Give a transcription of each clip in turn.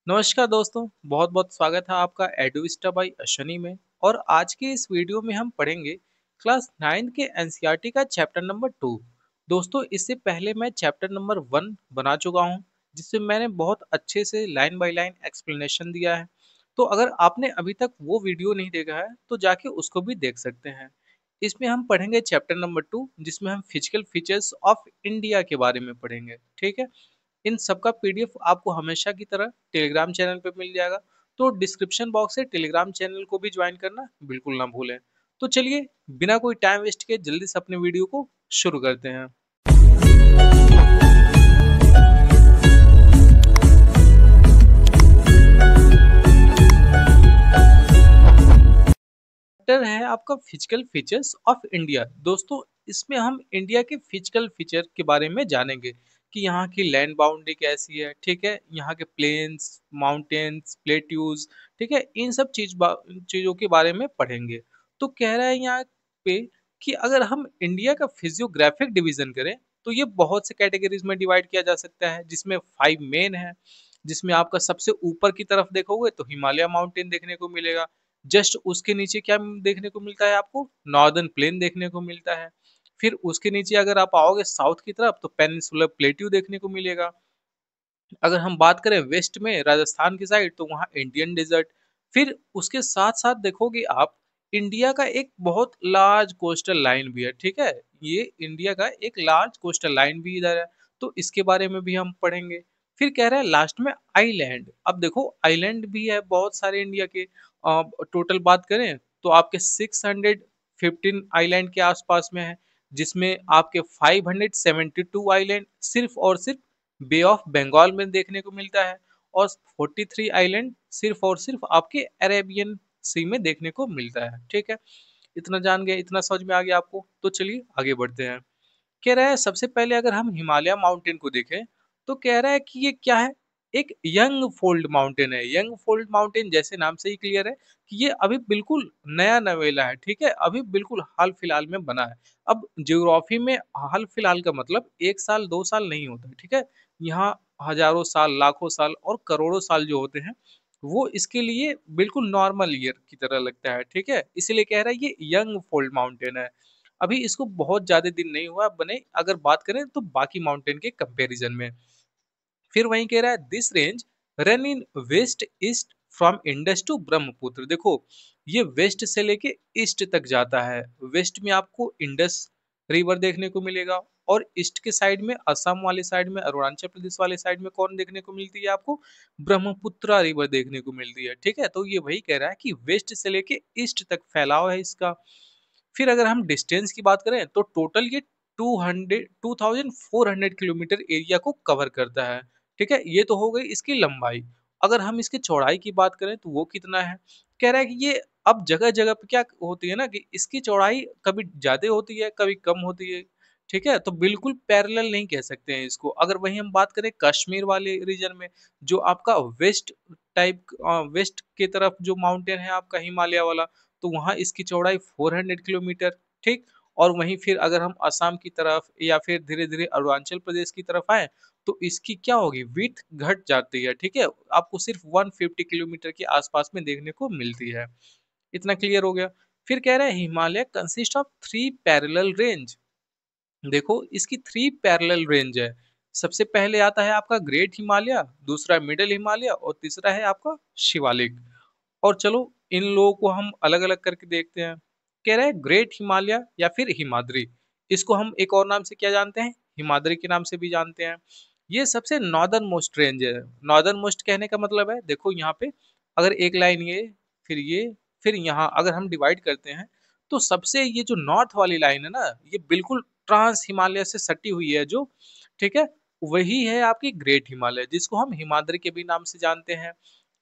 नमस्कार दोस्तों, बहुत बहुत स्वागत है आपका एडुविस्टा बाई अश्वनी में। और आज के इस वीडियो में हम पढ़ेंगे क्लास 9 के एनसीईआरटी का चैप्टर नंबर 2। दोस्तों, इससे पहले मैं चैप्टर नंबर 1 बना चुका हूं, जिससे मैंने बहुत अच्छे से लाइन बाय लाइन एक्सप्लेनेशन दिया है। तो अगर आपने अभी तक वो वीडियो नहीं देखा है तो जाके उसको भी देख सकते हैं। इसमें हम पढ़ेंगे चैप्टर नंबर 2, जिसमें हम फिजिकल फीचर्स ऑफ इंडिया के बारे में पढ़ेंगे। ठीक है। इन सब का पीडीएफ आपको हमेशा की तरह टेलीग्राम चैनल पे मिल जाएगा। तो डिस्क्रिप्शन बॉक्स से टेलीग्राम चैनल को भी ज्वाइन करना बिल्कुल ना भूलें। तो चलिए, बिना कोई टाइम वेस्ट किए जल्दी से अपने वीडियो को शुरू करते हैं। चैप्टर है आपका फिजिकल फीचर्स ऑफ इंडिया। दोस्तों, इसमें हम इंडिया के फिजिकल फीचर के बारे में जानेंगे कि यहाँ की लैंड बाउंड्री कैसी है। ठीक है, यहाँ के प्लेन्स, माउंटेन्स, प्लेट्यूज, ठीक है, इन सब चीजों के बारे में पढ़ेंगे। तो कह रहा है यहाँ पे कि अगर हम इंडिया का फिजियोग्राफिक डिवीजन करें तो ये बहुत से कैटेगरीज में डिवाइड किया जा सकता है, जिसमें 5 मेन है। जिसमें आपका सबसे ऊपर की तरफ देखोगे तो हिमालय माउंटेन देखने को मिलेगा। जस्ट उसके नीचे क्या देखने को मिलता है आपको? नॉर्दर्न प्लेन देखने को मिलता है। फिर उसके नीचे अगर आप आओगे साउथ की तरफ तो पेनिनसुलर प्लेट्यू देखने को मिलेगा। अगर हम बात करें वेस्ट में राजस्थान की साइड तो वहाँ इंडियन डेजर्ट। फिर उसके साथ साथ देखोगे आप, इंडिया का एक बहुत लार्ज कोस्टल लाइन भी है। ठीक है, ये इंडिया का एक लार्ज कोस्टल लाइन भी इधर है। तो इसके बारे में भी हम पढ़ेंगे। फिर कह रहे हैं लास्ट में आइलैंड। अब देखो, आइलैंड भी है बहुत सारे इंडिया के। टोटल बात करें तो आपके 615 आइलैंड के आसपास में है, जिसमें आपके 572 आइलैंड सिर्फ और सिर्फ बे ऑफ बंगाल में देखने को मिलता है। और 43 आइलैंड सिर्फ और सिर्फ आपके अरेबियन सी में देखने को मिलता है। ठीक है, इतना जान गए, इतना समझ में आ गया आपको। तो चलिए आगे बढ़ते हैं। कह रहा है सबसे पहले अगर हम हिमालय माउंटेन को देखें तो कह रहा है कि ये क्या है? एक यंग फोल्ड माउंटेन है। यंग फोल्ड माउंटेन जैसे नाम से ही क्लियर है कि ये अभी बिल्कुल नया नवेला है। ठीक है, अभी बिल्कुल हाल फिलहाल में बना है। अब ज्योग्राफी में हाल फिलहाल का मतलब 1 साल 2 साल नहीं होता है। ठीक है, यहाँ हजारों साल, लाखों साल और करोड़ों साल जो होते हैं वो इसके लिए बिल्कुल नॉर्मल ईयर की तरह लगता है। ठीक है, इसीलिए कह रहा है ये यंग फोल्ड माउंटेन है। अभी इसको बहुत ज्यादा दिन नहीं हुआ बने, अगर बात करें तो बाकी माउंटेन के कंपैरिजन में। फिर वहीं कह रहा है this range run in west east from Indus to Brahmaputra. देखो, ये वेस्ट से लेके ईस्ट तक जाता है। वेस्ट में आपको इंडस रिवर देखने को मिलेगा, और ईस्ट के साइड में, असम वाले साइड में, अरुणाचल प्रदेश वाले साइड में कौन देखने को मिलती है आपको? ब्रह्मपुत्र रिवर देखने को मिलती है। ठीक है, तो ये वही कह रहा है कि वेस्ट से लेके ईस्ट तक फैलाव है इसका। फिर अगर हम डिस्टेंस की बात करें तो टोटल ये 2400 किलोमीटर एरिया को कवर करता है। ठीक है, ये तो हो गई इसकी लंबाई। अगर हम इसकी चौड़ाई की बात करें तो वो कितना है? कह रहा है कि ये अब जगह जगह पे क्या होती है ना, कि इसकी चौड़ाई कभी ज्यादा होती है कभी कम होती है। ठीक है, तो बिल्कुल पैरेलल नहीं कह सकते हैं इसको। अगर वही हम बात करें कश्मीर वाले रीजन में, जो आपका वेस्ट टाइप, वेस्ट की तरफ जो माउंटेन है आपका हिमालय वाला, तो वहाँ इसकी चौड़ाई 400 किलोमीटर। ठीक। और वहीं फिर अगर हम असम की तरफ या फिर धीरे धीरे अरुणाचल प्रदेश की तरफ आए तो इसकी क्या होगी, विड्थ घट जाती है। ठीक है, आपको सिर्फ 150 किलोमीटर के आसपास में देखने को मिलती है। इतना क्लियर हो गया। फिर कह रहे हैं Himalaya consist of 3 parallel range. देखो, इसकी 3 पैरेलल रेंज है। सबसे पहले आता है आपका ग्रेट हिमालय, दूसरा मिडिल हिमालय और तीसरा है आपका शिवालिक। और चलो, इन लोगों को हम अलग अलग करके देखते हैं। कह रहे हैं ग्रेट हिमालय या फिर हिमाद्री। इसको हम एक और नाम से क्या जानते हैं? हिमाद्री के नाम से भी जानते हैं। ये सबसे नॉर्दर्न मोस्ट रेंज है। नॉर्दर्न मोस्ट कहने का मतलब है, देखो यहाँ पे अगर एक लाइन ये फिर यहाँ अगर हम डिवाइड करते हैं तो सबसे ये जो नॉर्थ वाली लाइन है ना, ये बिल्कुल ट्रांस हिमालय से सटी हुई है जो। ठीक है, वही है आपकी ग्रेट हिमालय, जिसको हम हिमाद्री के भी नाम से जानते हैं।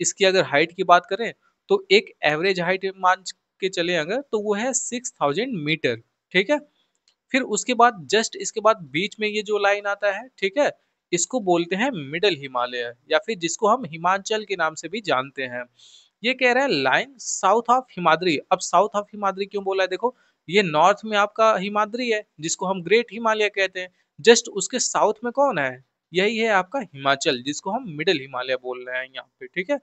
इसकी अगर हाइट की बात करें तो एक एवरेज हाइट मान के चले अगर, तो वो है 6000 मीटर। ठीक है, फिर उसके बाद जस्ट इसके बाद बीच में ये जो लाइन आता है, ठीक है, इसको बोलते हैं मिडल हिमालय, या फिर जिसको हम हिमाचल के नाम से भी जानते हैं। ये कह रहा है लाइन साउथ ऑफ हिमाद्री। अब साउथ ऑफ हिमाद्री क्यों बोला है? देखो, ये नॉर्थ में आपका हिमाद्री है जिसको हम ग्रेट हिमालय कहते हैं। जस्ट उसके साउथ में कौन है? यही है आपका हिमाचल, जिसको हम मिडिल हिमालय बोल रहे हैं यहाँ पे, ठीक है।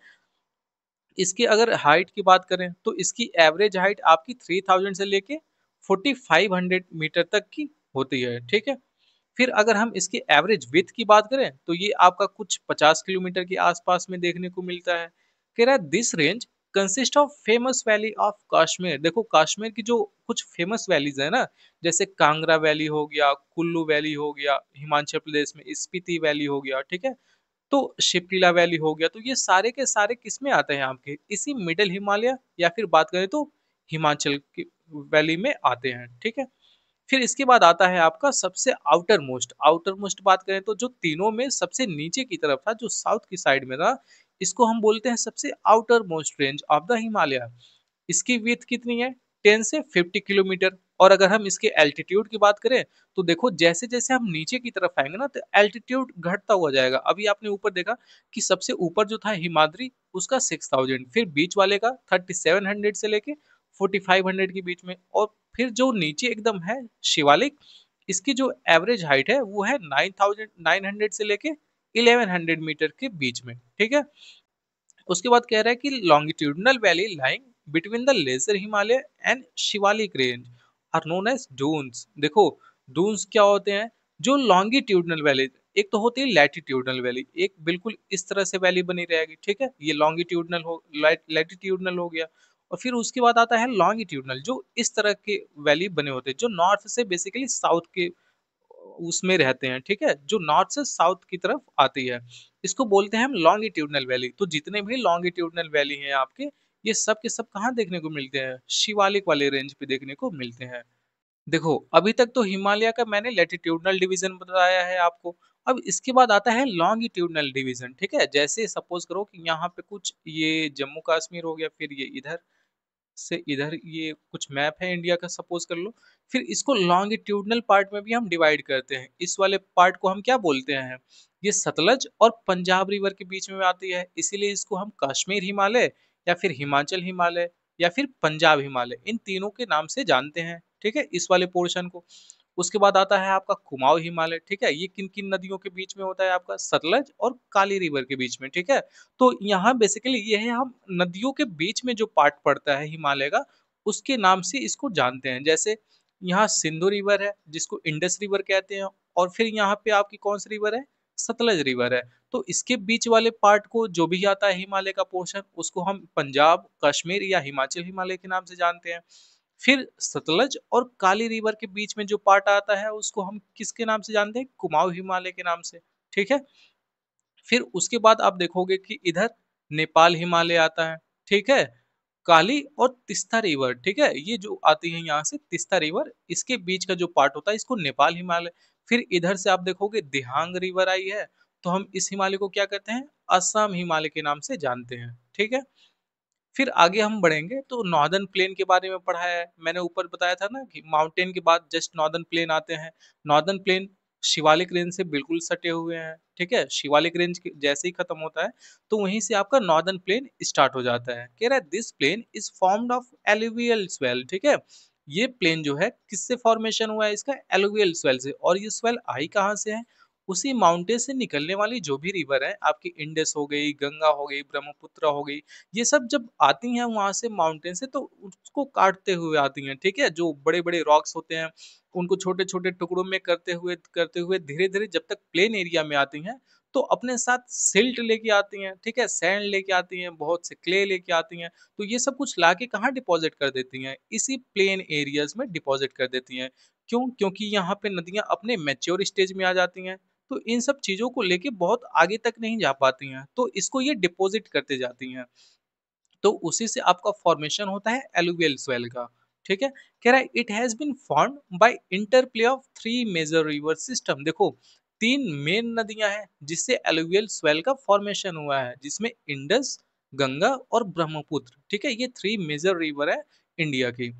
इसकी अगर हाइट की बात करें तो इसकी एवरेज हाइट आपकी 3000 से लेके 4500 मीटर तक की होती है, ठीक है। फिर अगर हम इसकी एवरेज विड्थ की बात करें तो ये आपका कुछ 50 किलोमीटर के आसपास में देखने को मिलता है। कह रहा है this range consist of famous valley of Kashmir. देखो कश्मीर की जो कुछ फेमस वैलीज है ना, जैसे कांगड़ा वैली हो गया, कुल्लू वैली हो गया, हिमाचल प्रदेश में स्पीति वैली हो गया, ठीक है। तो शिप्रीला वैली हो गया, तो ये सारे के सारे किस में आते हैं आपके इसी मिडिल हिमालय, या फिर बात करें तो हिमाचल की वैली में आते हैं, ठीक है। फिर इसके बाद आता है आपका सबसे आउटर मोस्ट बात करें तो जो तीनों में सबसे नीचे की तरफ था, जो साउथ की साइड में था, इसको हम बोलते हैं सबसे outer most range of the Himalaya. इसकी विड्थ कितनी है, 10 से 50 किलोमीटर। और अगर हम इसके एल्टीट्यूड की बात करें तो देखो जैसे जैसे हम नीचे की तरफ आएंगे ना, तो एल्टीट्यूड घटता हुआ जाएगा। अभी आपने ऊपर देखा कि सबसे ऊपर जो था हिमाद्री, उसका 6000, फिर बीच वाले का 3700 से लेके 4500 के बीच में, और फिर जो नीचे एकदम है शिवालिक, इसकी जो एवरेज हाइट है वो है 9900 से लेके 1100 मीटर के बीच में, ठीक है। उसके बाद कह रहा है कि longitudinal valley lying between the lesser Himalaya and Shivalik range are known as duns. देखो डून्स क्या होते हैं, जो लॉन्गिट्यूडनल वैली, एक तो होती है लैटिट्यूडनल वैली, एक बिल्कुल इस तरह से वैली बनी रहेगी, ठीक है, ये लॉन्गिट्यूडनल हो, लैटिट्यूडनल हो गया। और फिर उसके बाद आता है लॉन्गिट्यूडनल, जो इस तरह के वैली बने होते हैं, जो नॉर्थ से बेसिकली साउथ के उसमें रहते हैं, ठीक है, जो नॉर्थ से साउथ की तरफ आती है, इसको बोलते हैं हम लॉन्गिट्यूडनल वैली। तो जितने भी लॉन्गिट्यूडनल वैली हैं आपके, ये सब के सब कहाँ देखने को मिलते हैं, शिवालिक वाले रेंज पे देखने को मिलते हैं। देखो अभी तक तो हिमालय का मैंने लैटिट्यूडनल डिवीजन बताया है आपको। अब इसके बाद आता है लॉन्गिट्यूडनल डिवीजन, ठीक है। जैसे सपोज करो कि यहाँ पे कुछ ये जम्मू कश्मीर हो गया, फिर ये इधर से इधर ये कुछ मैप है इंडिया का, सपोज कर लो। फिर इसको लॉन्गिट्यूडनल पार्ट में भी हम डिवाइड करते हैं। इस वाले पार्ट को हम क्या बोलते हैं, ये सतलज और पंजाब रिवर के बीच में आती है, इसीलिए इसको हम कश्मीर हिमालय या फिर हिमाचल हिमालय या फिर पंजाब हिमालय, इन तीनों के नाम से जानते हैं, ठीक है, इस वाले पोर्शन को। उसके बाद आता है आपका कुमाऊं हिमालय, ठीक है, ये किन किन नदियों के बीच में होता है, आपका सतलज और काली रिवर के बीच में, ठीक है। तो यहाँ बेसिकली ये है, हम नदियों के बीच में जो पार्ट पड़ता है हिमालय का, उसके नाम से इसको जानते हैं। जैसे यहाँ सिंधु रिवर है, जिसको इंडस रिवर कहते हैं, और फिर यहाँ पे आपकी कौन सी रिवर है, सतलज रिवर है। तो इसके बीच वाले पार्ट को जो भी आता है हिमालय का पोर्शन, उसको हम पंजाब, कश्मीर या हिमाचल हिमालय के नाम से जानते हैं। फिर सतलज और काली रिवर के बीच में जो पार्ट आता है, उसको हम किसके नाम से जानते हैं, कुमाऊं हिमालय के नाम से, ठीक है। फिर उसके बाद आप देखोगे कि इधर नेपाल हिमालय आता है, ठीक है। काली और तिस्ता रिवर, ठीक है, ये जो आती है यहाँ से तिस्ता रिवर, इसके बीच का जो पार्ट होता है, इसको नेपाल हिमालय। फिर इधर से आप देखोगे दिहांग रिवर आई है, तो हम इस हिमालय को क्या कहते हैं, असम हिमालय के नाम से जानते हैं, ठीक है। फिर आगे हम बढ़ेंगे तो नॉर्दर्न प्लेन के बारे में पढ़ा है मैंने, ऊपर बताया था ना कि माउंटेन के बाद जस्ट नॉर्दर्न प्लेन आते हैं। नॉर्दर्न प्लेन शिवालिक रेंज से बिल्कुल सटे हुए हैं, ठीक है, शिवालिक रेंज जैसे ही खत्म होता है तो वहीं से आपका नॉर्दर्न प्लेन स्टार्ट हो जाता है। कह रहा है this plain is formed of alluvial soil, ठीक है। ये प्लेन जो है किससे फॉर्मेशन हुआ है इसका, एलुवियल स्वेल से। और ये स्वेल आई कहाँ से है, उसी माउंटेन से निकलने वाली जो भी रिवर है आपकी, इंडस हो गई, गंगा हो गई, ब्रह्मपुत्र हो गई, ये सब जब आती हैं वहां से माउंटेन से, तो उसको काटते हुए आती हैं, ठीक है। जो बड़े बड़े रॉक्स होते हैं उनको छोटे छोटे टुकड़ों में करते हुए धीरे धीरे जब तक प्लेन एरिया में आती हैं, तो अपने साथ सिल्ट लेके आती हैं, ठीक है, सैंड लेके आती हैं, बहुत से क्ले लेके आती हैं। तो ये सब कुछ लाके कहाँ डिपॉजिट कर देती हैं, इसी प्लेन एरियाज में डिपॉजिट कर देती हैं। क्यों, क्योंकि यहाँ पे नदियां अपने मैच्योर स्टेज में आ जाती हैं, तो इन सब चीजों को लेके बहुत आगे तक नहीं जा पाती हैं, तो इसको ये डिपॉजिट करते जाती हैं। तो उसी से आपका फॉर्मेशन होता है एलुवियल स्वेल का, ठीक है। कह रहा है it has been formed by interplay of three major river system. देखो तीन मेन नदियां हैं जिससे एलुवियल स्वेल का फॉर्मेशन हुआ है, जिसमें इंडस, गंगा और ब्रह्मपुत्र, ठीक है, ये थ्री मेजर रिवर है इंडिया की।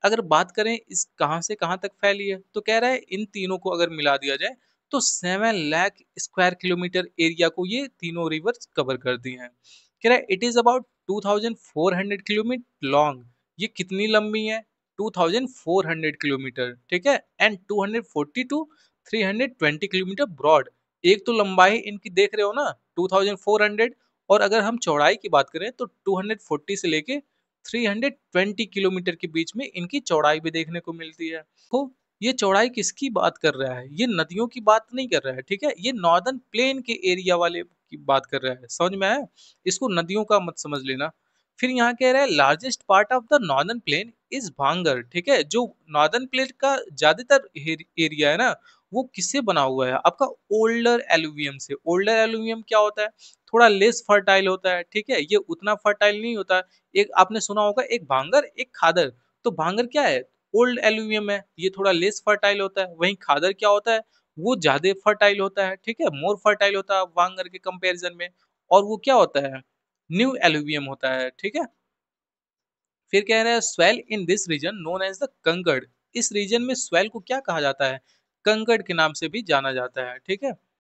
अगर बात करें इस कहाँ से कहाँ तक फैली है, तो कह रहा है इन तीनों को अगर मिला दिया जाए तो 7 लाख स्क्वायर किलोमीटर एरिया को ये तीनों रिवर्स कवर करती हैं। कह रहा है it is about 2400 kilometre long. ये कितनी लंबी है, 2400 किलोमीटर, ठीक है, एंड 240 टू 320 किलोमीटर ब्रॉड। एक तो लंबाई इनकी देख रहे हो ना 2400, और अगर हम चौड़ाई की बात करें तो 240 से लेके 320 किलोमीटर के बीच में इनकी चौड़ाई भी देखने को मिलती है। तो ये चौड़ाई किसकी बात कर रहा है, ये नदियों की बात नहीं कर रहा है, ठीक है, ये नॉर्दर्न प्लेन के एरिया वाले की बात कर रहा है, समझ में आया? इसको नदियों का मत समझ लेना। फिर यहाँ कह रहा है largest part of the northern plain is भांगर, ठीक है, जो नॉर्दर्न प्लेन का ज्यादातर एरिया है ना, वो किससे बना हुआ है, आपका ओल्डर एलुवियम से। ओल्डर एलुवियम क्या होता है, थोड़ा लेस फर्टाइल होता है, ठीक है, ये उतना फर्टाइल नहीं होता। एक आपने सुना होगा, एक भांगर एक खादर। तो भांगर क्या है, ओल्ड एल्यूमिनियम है, ये थोड़ा लेस फर्टाइल होता है। वहीं खादर क्या होता है, वो ज्यादा फर्टाइल होता है, ठीक है, मोर फर्टाइल होता है भांगर के कंपैरिजन में। और वो क्या होता है, न्यू एल्यूमिनियम होता है, ठीक है। फिर कह रहे हैं soil in this region known as the kankar. इस रीजन में स्वेल को क्या कहा जाता है, कंकड़ के नाम से भी जाना जाता है, ठीक है।